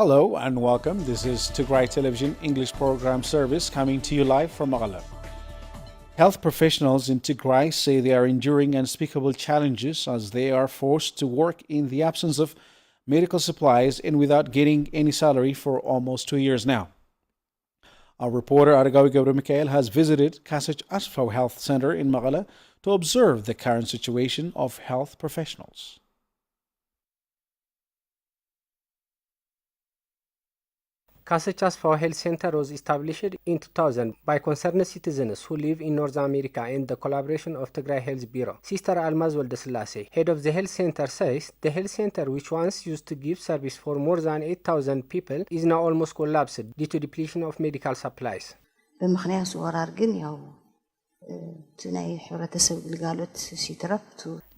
Hello and welcome. This is Tigray Television English Program Service coming to you live from Tigray. Health professionals in Tigray say they are enduring unspeakable challenges as they are forced to work in the absence of medical supplies and without getting any salary for almost 2 years now. Our reporter Aragawi Mikhail has visited Kasich Asfau Health Center in Tigray to observe the current situation of health professionals. Kasich Asfau Health Center was established in 2000 by concerned citizens who live in North America and the collaboration of Tigray Health Bureau. Sister Almaz Woldesilase, head of the health center, says the health center, which once used to give service for more than 8,000 people, is now almost collapsed due to depletion of medical supplies.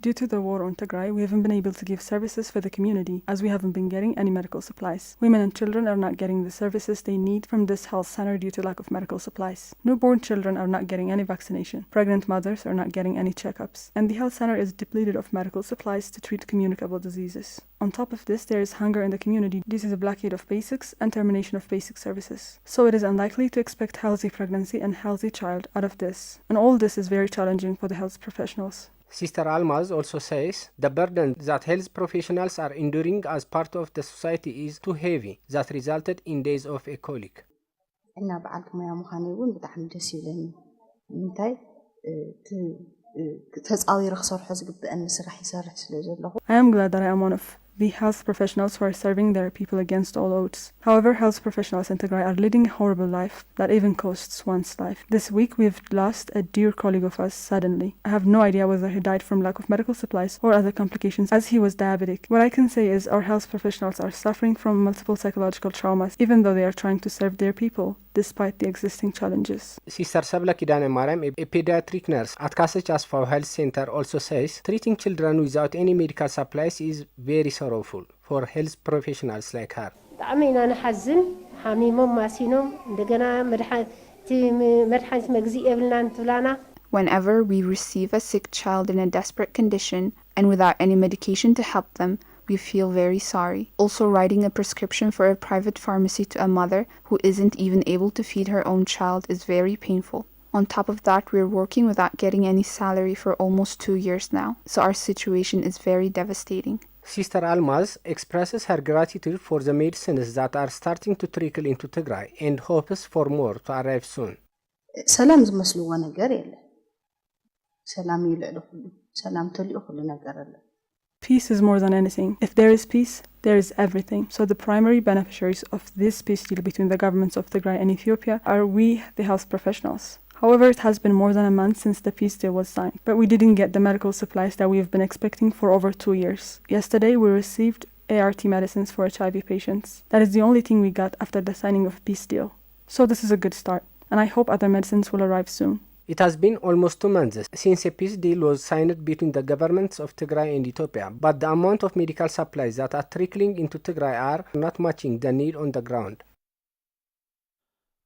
Due to the war on Tigray, we haven't been able to give services for the community as we haven't been getting any medical supplies. Women and children are not getting the services they need from this health center due to lack of medical supplies. Newborn children are not getting any vaccination. Pregnant mothers are not getting any checkups. And the health center is depleted of medical supplies to treat communicable diseases. On top of this, there is hunger in the community due to the blockade of basics and termination of basic services. So it is unlikely to expect healthy pregnancy and healthy child out of this. And all this is very challenging for the health professionals. Sister Almaz also says the burden that health professionals are enduring as part of the society is too heavy, that resulted in days of a colic. I am glad that I am one of the health professionals who are serving their people against all odds. However, health professionals in Tigray are leading a horrible life that even costs one's life. This week, we've lost a dear colleague of us suddenly. I have no idea whether he died from lack of medical supplies or other complications, as he was diabetic. What I can say is our health professionals are suffering from multiple psychological traumas, even though they are trying to serve their people, despite the existing challenges. Sister Sabla Kidane Maram, a pediatric nurse at Kasich Asfau Health Center, also says treating children without any medical supplies is very sorrowful for health professionals like her. Whenever we receive a sick child in a desperate condition and without any medication to help them, we feel very sorry. Also, writing a prescription for a private pharmacy to a mother who isn't even able to feed her own child is very painful. On top of that, we're working without getting any salary for almost 2 years now, so our situation is very devastating. Sister Almaz expresses her gratitude for the medicines that are starting to trickle into Tigray and hopes for more to arrive soon. Peace is more than anything. If there is peace, there is everything. So the primary beneficiaries of this peace deal between the governments of Tigray and Ethiopia are we, the health professionals. However, it has been more than a month since the peace deal was signed, but we didn't get the medical supplies that we have been expecting for over 2 years. Yesterday, we received ART medicines for HIV patients. That is the only thing we got after the signing of a peace deal. So this is a good start, and I hope other medicines will arrive soon. It has been almost 2 months since a peace deal was signed between the governments of Tigray and Ethiopia, but the amount of medical supplies that are trickling into Tigray are not matching the need on the ground.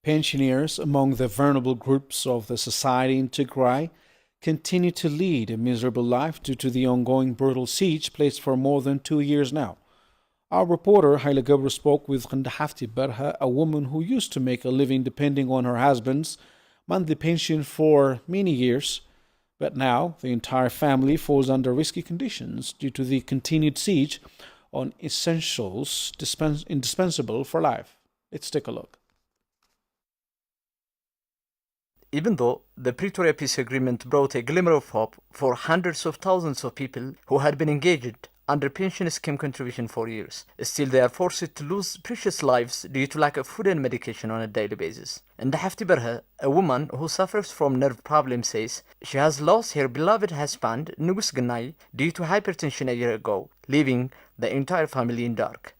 Pensioners among the vulnerable groups of the society in Tigray continue to lead a miserable life due to the ongoing brutal siege placed for more than 2 years now. Our reporter Haile Gabru spoke with Khandahafti Barha, a woman who used to make a living depending on her husband's monthly pension for many years, but now the entire family falls under risky conditions due to the continued siege on essentials indispensable for life. Let's take a look. Even though the Pretoria Peace Agreement brought a glimmer of hope for hundreds of thousands of people who had been engaged under pension scheme contribution for years, still they are forced to lose precious lives due to lack of food and medication on a daily basis. And Hafti Barha, a woman who suffers from nerve problems, says she has lost her beloved husband, Nugus Ganai, due to hypertension a year ago, leaving the entire family in dark.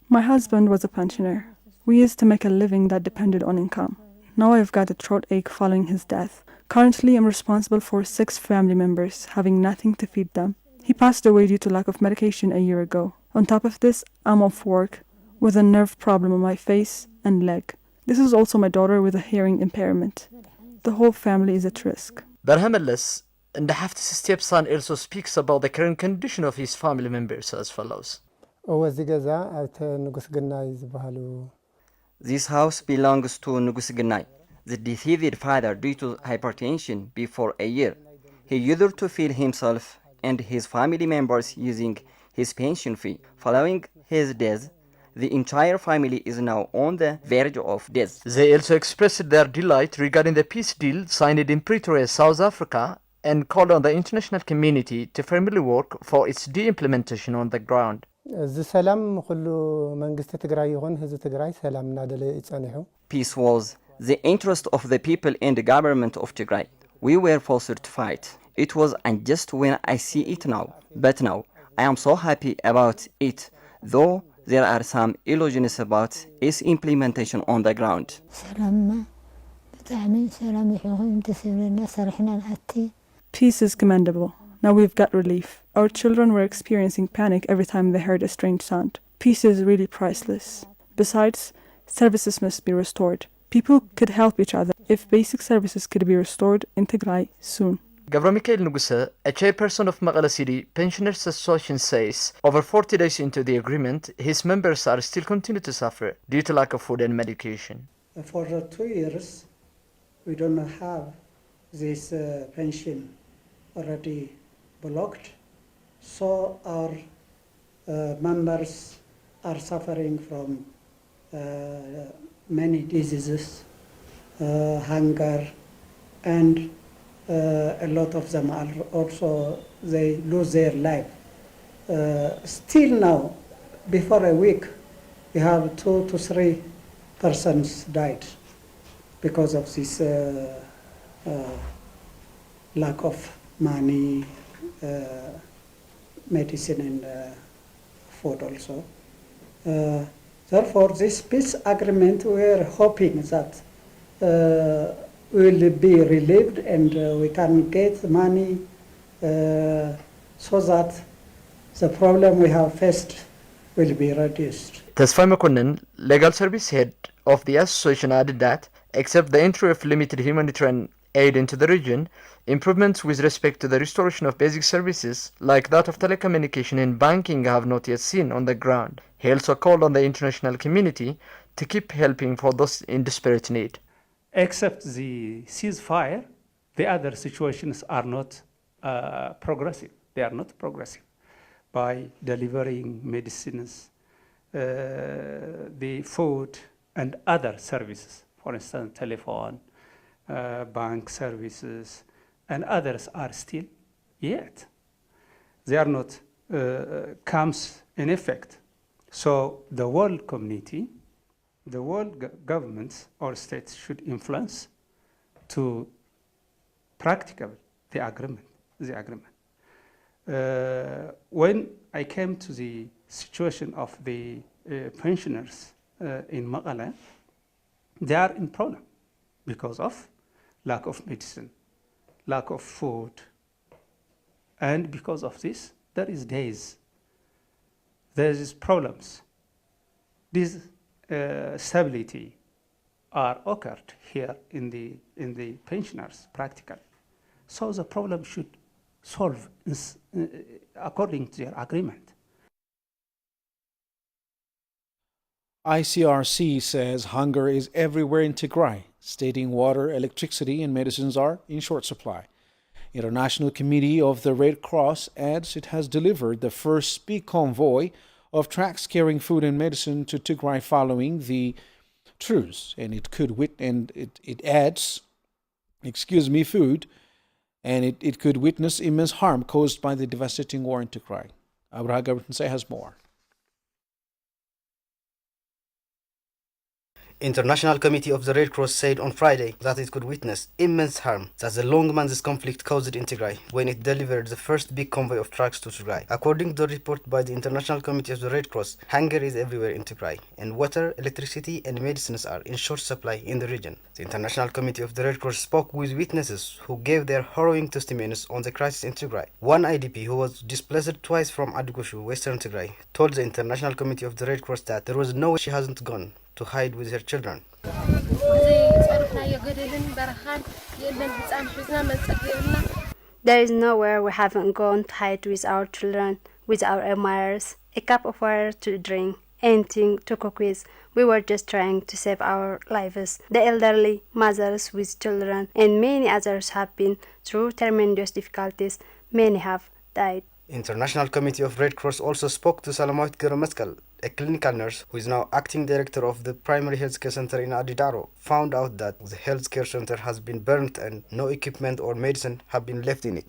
My husband was a pensioner. We used to make a living that depended on income. Now I've got a throat ache following his death. Currently, I'm responsible for 6 family members, having nothing to feed them. He passed away due to lack of medication a year ago. On top of this, I'm off work with a nerve problem on my face and leg. This is also my daughter with a hearing impairment. The whole family is at risk. Barha Mellis, and the Haftis stepson also speaks about the current condition of his family members as follows. This house belongs to Nugus Gnai, the deceased father due to hypertension before a year. He used to feed himself and his family members using his pension fee. Following his death, the entire family is now on the verge of death. They also expressed their delight regarding the peace deal signed in Pretoria, South Africa, and called on the international community to firmly work for its de-implementation on the ground. Peace was the interest of the people and the government of Tigray. We were forced to fight. It was unjust when I see it now, but now I am so happy about it, though there are some illusions about its implementation on the ground. Peace is commendable. Now we've got relief. Our children were experiencing panic every time they heard a strange sound. Peace is really priceless. Besides, services must be restored. People could help each other if basic services could be restored in Tigray soon. Governor Michael Nugusa, a chairperson of Maqala City Pensioners Association, says over 40 days into the agreement, his members are still continue to suffer due to lack of food and medication. For 2 years, we don't have this pension already blocked, so our members are suffering from many diseases, hunger, and a lot of them are also, they lose their life. Still now, before a week, we have 2 to 3 persons died because of this lack of money, medicine, and food also. Therefore, this peace agreement, we are hoping that will be relieved and we can get money so that the problem we have faced will be reduced. Tesfai Makonnen, legal service head of the association, added that, except the entry of limited humanitarian aid into the region, improvements with respect to the restoration of basic services like that of telecommunication and banking have not yet seen on the ground. He also called on the international community to keep helping for those in desperate need. Except the ceasefire, the other situations are not progressive. They are not progressive. By delivering medicines, the food, and other services, for instance, telephone, bank services, and others are still yet. They are not comes in effect. So the world community, the world governments or states should influence to practicable the agreement. When I came to the situation of the pensioners in Maqala, they are in problem because of lack of medicine, lack of food, and because of this, there is problems. These stability are occurred here in the pensioners practically. So the problem should solve according to their agreement. ICRC says hunger is everywhere in Tigray, stating water, electricity, and medicines are in short supply. International Committee of the Red Cross adds it has delivered the first big convoy of trucks carrying food and medicine to Tigray following the truce, and it adds food, and it could witness immense harm caused by the devastating war in Tigray. Abraha Gabriel has more. International Committee of the Red Cross said on Friday that it could witness immense harm that the long months conflict caused in Tigray when it delivered the first big convoy of trucks to Tigray. According to the report by the International Committee of the Red Cross, hunger is everywhere in Tigray, and water, electricity, and medicines are in short supply in the region. The International Committee of the Red Cross spoke with witnesses who gave their harrowing testimonies on the crisis in Tigray. One IDP who was displaced twice from Adugushu, Western Tigray, told the International Committee of the Red Cross that there was no way she hasn't gone to hide with her children. There is nowhere we haven't gone to hide with our children, with our admirers, a cup of water to drink, anything to cook with. We were just trying to save our lives. The elderly, mothers with children, and many others have been through tremendous difficulties. Many have died. International Committee of Red Cross also spoke to Salamawit Geramascal, a clinical nurse who is now acting director of the primary healthcare center in Adidaro, found out that the healthcare center has been burnt and no equipment or medicine have been left in it.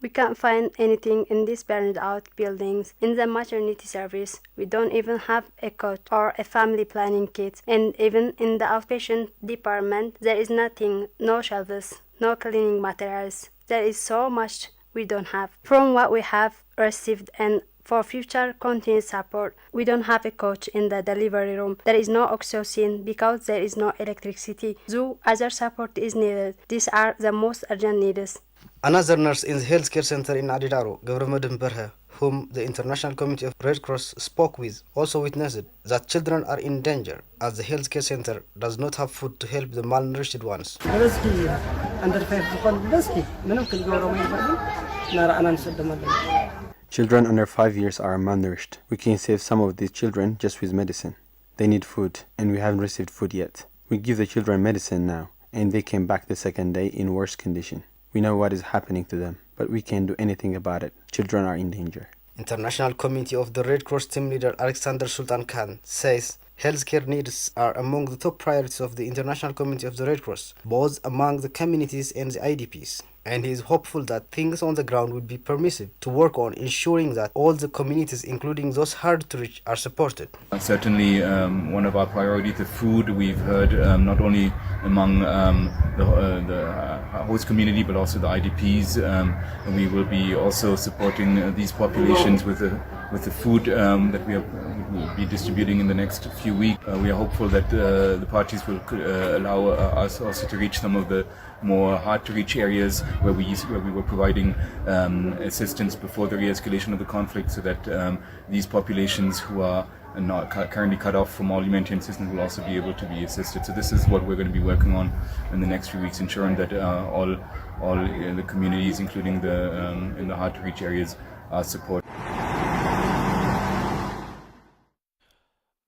We can't find anything in these burned out buildings. In the maternity service, we don't even have a cot or a family planning kit. And even in the outpatient department, there is nothing, no shelves, no cleaning materials. There is so much we don't have. From what we have received and for future continued support, we don't have a coach in the delivery room. There is no oxygen because there is no electricity. So other support is needed. These are the most urgent needs. Another nurse in the healthcare center in Adidaro, Gavramadan Berha, whom the International Committee of Red Cross spoke with, also witnessed that children are in danger as the healthcare center does not have food to help the malnourished ones. Children under 5 years are malnourished. We can save some of these children just with medicine. They need food, and we haven't received food yet. We give the children medicine now, and they came back the second day in worse condition. We know what is happening to them, but we can't do anything about it. Children are in danger. International Committee of the Red Cross team leader Alexander Sultan Khan says healthcare needs are among the top priorities of the International Committee of the Red Cross, both among the communities and the IDPs. And he is hopeful that things on the ground will be permissive to work on ensuring that all the communities, including those hard to reach, are supported. Certainly one of our priorities, the food, we've heard not only among the host community but also the IDPs. We will be also supporting these populations with the food that we will be distributing in the next few weeks. We are hopeful that the parties will allow us also to reach some of the more hard-to-reach areas where we were providing assistance before the re-escalation of the conflict, so that these populations who are not currently cut off from all humanitarian assistance will also be able to be assisted. So this is what we're going to be working on in the next few weeks, ensuring that all the communities, including in the hard-to-reach areas, are supported.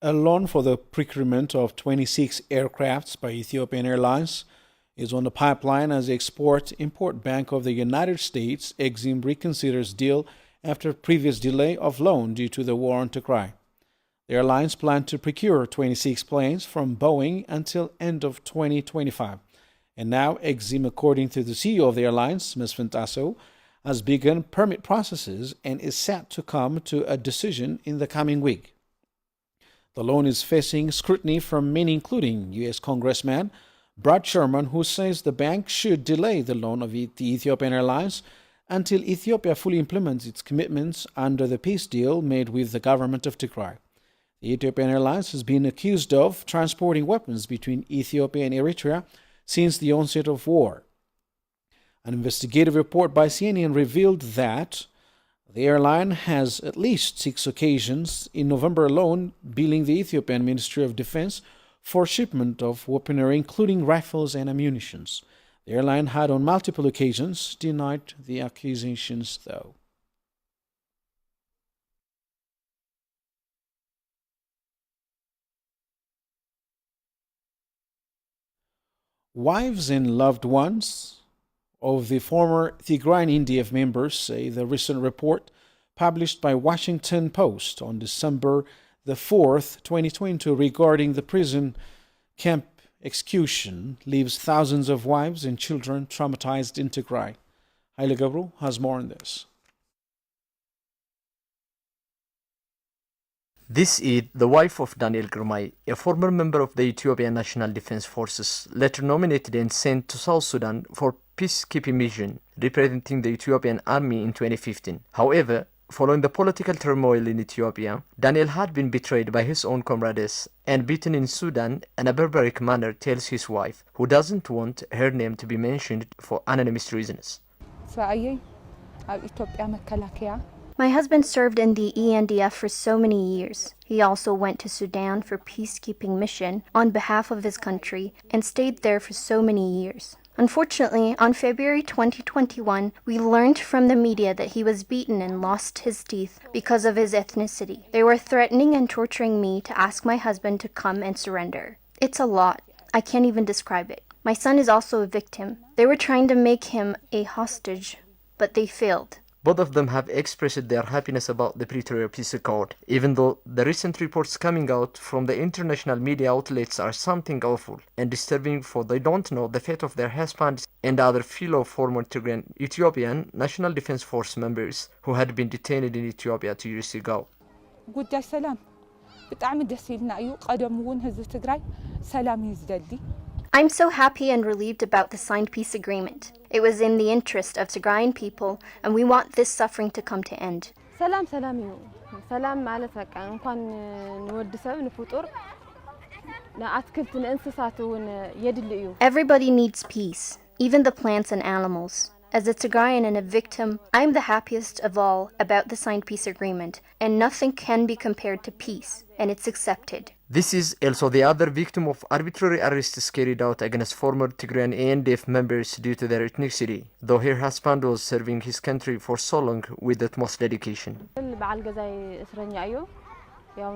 A loan for the procurement of 26 aircrafts by Ethiopian Airlines is on the pipeline as the Export-Import Bank of the United States, EXIM, reconsiders deal after previous delay of loan due to the war on Tigray. The airlines plan to procure 26 planes from Boeing until end of 2025. And now EXIM, according to the CEO of the airlines, Ms. Fintaso, has begun permit processes and is set to come to a decision in the coming week. The loan is facing scrutiny from many, including U.S. Congressman Brad Sherman, who says the bank should delay the loan of the Ethiopian Airlines until Ethiopia fully implements its commitments under the peace deal made with the government of Tigray. The Ethiopian Airlines has been accused of transporting weapons between Ethiopia and Eritrea since the onset of war. An investigative report by CNN revealed that the airline has at least 6 occasions in November alone billing the Ethiopian Ministry of Defense for shipment of weaponry, including rifles and ammunition. The airline had on multiple occasions denied the accusations, though. Wives and loved ones of the former Tigray NDF members say the recent report published by Washington Post on December the 4th, 2022, regarding the prison camp execution leaves thousands of wives and children traumatized in Tigray. Haile Gabru has more on this. This Eid, the wife of Daniel Girmay, a former member of the Ethiopian National Defense Forces, later nominated and sent to South Sudan for peacekeeping mission, representing the Ethiopian army in 2015. However, following the political turmoil in Ethiopia, Daniel had been betrayed by his own comrades and beaten in Sudan in a barbaric manner, tells his wife, who doesn't want her name to be mentioned for anonymous reasons. My husband served in the ENDF for so many years. He also went to Sudan for peacekeeping mission on behalf of his country and stayed there for so many years. Unfortunately, on February 2021, we learned from the media that he was beaten and lost his teeth because of his ethnicity. They were threatening and torturing me to ask my husband to come and surrender. It's a lot. I can't even describe it. My son is also a victim. They were trying to make him a hostage, but they failed. Both of them have expressed their happiness about the Pretoria Peace Accord, even though the recent reports coming out from the international media outlets are something awful and disturbing, for they don't know the fate of their husbands and other fellow former Tigrayan Ethiopian National Defense Force members who had been detained in Ethiopia 2 years ago. ጉዳይ ሰላም ብጣዕሚ ደስ ይልና እዩ ቀደም እውን ህዝቢ ትግራይ ሰላም እዩ ዝደሊ I'm so happy and relieved about the signed peace agreement. It was in the interest of Tigrayan people, and we want this suffering to come to end. ሰላም ሰላም እዩ ሰላም ማለት በቃ እንኳን ንወዲ ሰብ ንፍጡር ንአትክልት ንእንስሳት እውን የድል እዩ Everybody needs peace, even the plants and animals. As a Tigrayan and a victim, I'm the happiest of all about the signed peace agreement, and nothing can be compared to peace, and it's accepted. This is also the other victim of arbitrary arrests carried out against former Tigrayan ANDF members due to their ethnicity, though her husband was serving his country for so long with the utmost dedication. በዓል ገዛይ እስረኛ እዩ ያው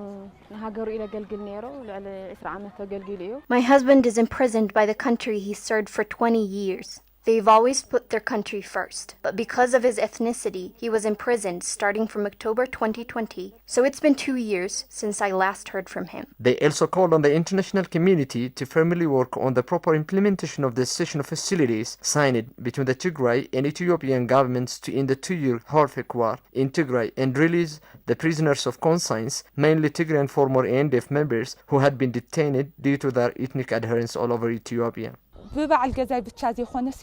ንሃገሩ ኢለገልግል ነይሩ ልዕሊ 20 ዓመት ተገልግል እዩ My husband is imprisoned by the country he served for 20 years. They've always put their country first, but because of his ethnicity, he was imprisoned starting from October 2020, so it's been 2 years since I last heard from him. They also called on the international community to firmly work on the proper implementation of the cessation of hostilities signed between the Tigray and Ethiopian governments to end the 2-year horrific war in Tigray and release the prisoners of conscience, mainly Tigrayan former ANDF members who had been detained due to their ethnic adherence all over Ethiopia. ብበዓል ገዛይ ብቻ ዘይኮነሲ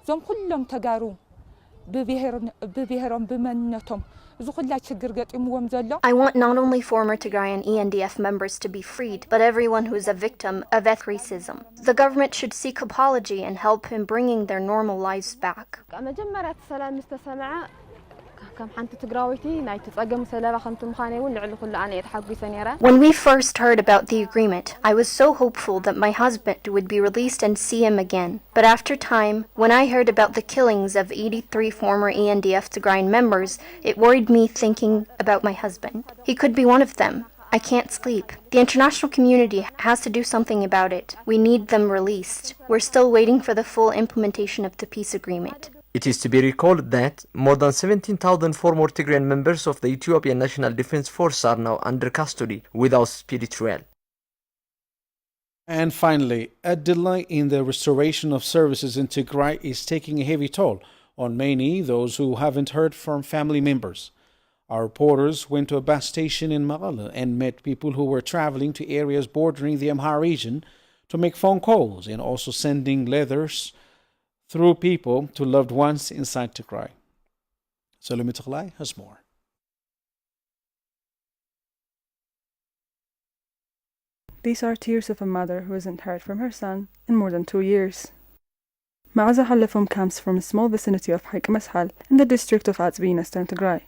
ዞም ኩሎም ተጋሩ ብብሔሮም ብመንነቶም እዚ ኩላ ችግር ገጢምዎም ዘሎ I want not only former Tigrayan ENDF members to be freed, but everyone who is a victim of racism. The government should seek apology and help in bringing their normal lives back. መጀመርያ ሰላም ዝተሰምዐ ከም ሓንቲ ትግራዊቲ ናይ ተጸገም ሰለባ ከምቱ ምዃነ እውን ልዕሊ ኩሉ ኣነ የተሓጒሰ ነይረ When we first heard about the agreement, I was so hopeful that my husband would be released and see him again. But after time, when I heard about the killings of 83 former ENDF Tigrayan members, it worried me thinking about my husband. He could be one of them. I can't sleep. The international community has to do something about it. We need them released. We're still waiting for the full implementation of the peace agreement. It is to be recalled that more than 17,000 former Tigrayan members of the Ethiopian National Defense Force are now under custody without speedy trial. And finally, a delay in the restoration of services in Tigray is taking a heavy toll on many, those who haven't heard from family members. Our reporters went to a bus station in Mekelle and met people who were traveling to areas bordering the Amhara region to make phone calls and also sending letters through people to loved ones inside Tigray. Salome Tigrai has more. These are tears of a mother who hasn't heard from her son in more than 2 years. Ma'aza Halafum comes from a small vicinity of Haik Mashal in the district of Atzbi in eastern Tigray.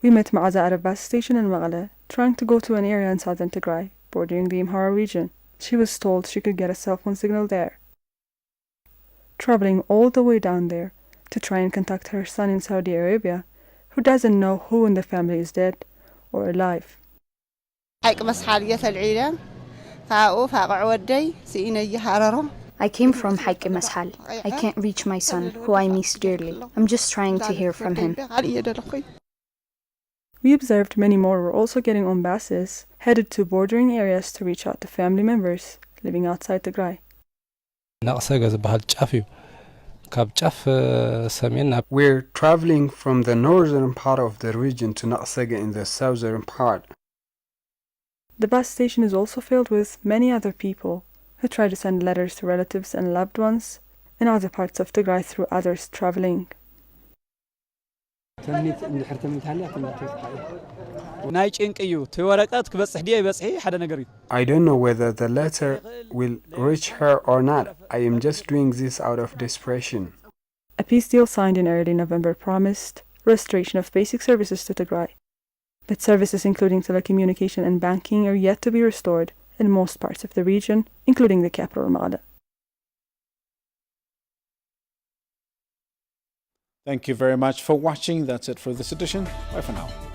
We met Ma'aza at a bus station in Mekelle, trying to go to an area in southern Tigray, bordering the Amhara region. She was told she could get a cell phone signal there. Traveling all the way down there to try and contact her son in Saudi Arabia, who doesn't know who in the family is dead or alive. I came from Haik Mashal. I can't reach my son, who I miss dearly. I'm just trying to hear from him. We observed many more were also getting on buses headed to bordering areas to reach out to family members living outside Tigray. We're traveling from the northern part of the region to Naqsaga in the southern part. The bus station is also filled with many other people who try to send letters to relatives and loved ones in other parts of Tigray through others traveling. I don't know whether the letter will reach her or not. I am just doing this out of desperation. A peace deal signed in early November promised restoration of basic services to Tigray, but services including telecommunication and banking are yet to be restored in most parts of the region, including the capital Mekelle. Thank you very much for watching. That's it for this edition. Bye for now.